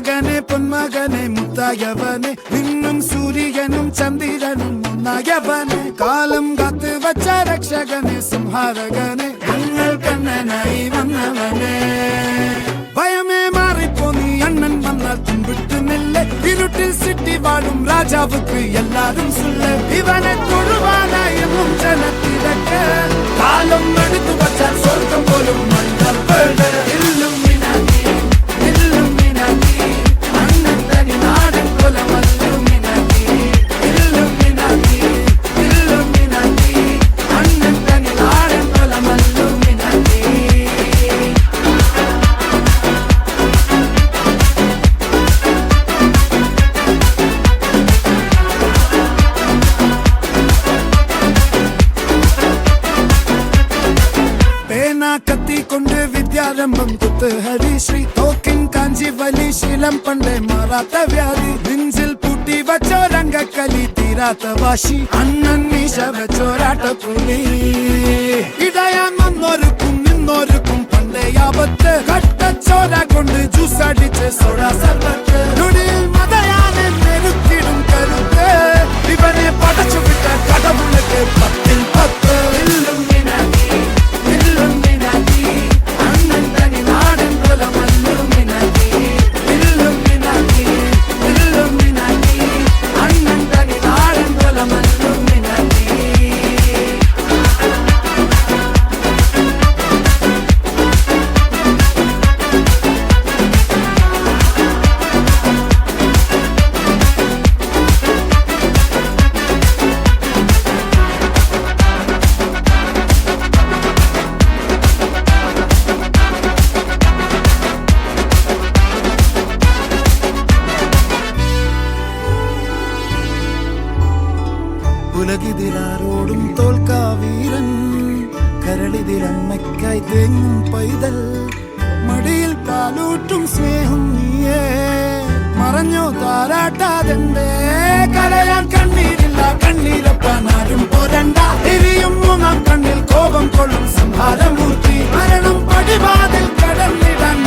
മകനെ പൊന്മകനെ മുത്തായവനെ നിന്നും സൂര്യനും ചന്ദ്രനും ഒന്നായവനെ കാലം കാത്ത് വച്ച രക്ഷകനെ സംഹാരകനെ ഞങ്ങൾ കണ്ണനായി വന്നവനെ ഭയമേ മാറിപ്പോ നീ അണ്ണൻ വന്നാൽ തുമ്പിട്ട് നില്ല ഇരുട്ടിൽ സിറ്റി വാഴും രാജാവുക്ക് എല്ലാരും സുല്ല ഇവനെ തൊഴുവാനായി എന്നും ജനത്തിരക്ക് കാലം എടുത്തു വച്ചാൽ സ്വർഗം പോലും മണ്ണൽ കത്തിക്കൊണ്ട് വിദ്യാരംഭം കുത്ത് ഹരിശ്രീ തോക്കിൻ കാഞ്ചി വലി ശീലം പണ്ടേ മാറാത്ത വ്യാധി നെഞ്ചിൽ പൂട്ടി വച്ചോരംഗക്കലി തീരാത്ത വാശി അണ്ണൻ മീശ വെച്ചോരാട്ടപ്പുലി ഇടയാൻ വന്നോർക്കും നിന്നോർക്കും പണ്ടേ ആപത്ത് കട്ടച്ചോര കൊണ്ട് ജ്യൂസ് അടിച്ച് സോഡ സർബത്ത് നൊടിയിൽ മതയാനെ നെരുക്കിടും കരുത്ത് ഇവനെ പടച്ചു വിട്ട കടവുള്ളക്ക് 10 ൽ 10 ഉലകിതിലാരോടും തോൽക്കാവീരൻ കരളിതിലമ്മയ്ക്കായി തേങ്ങും പൈതൽ മടിയിൽ പാലൂട്ടും സ്നേഹം നീയേ മറഞ്ഞോ താരാട്ടാതെന്തേ കരയാൻ കണ്ണീരില്ല കണ്ണീരപ്പാനാരും പോരണ്ട എരിയും മൂന്നാം കണ്ണിൽ കോപം കൊള്ളും സംഹാരമൂർത്തി മരണം പടിവാതിൽ കടന്നിടാൻ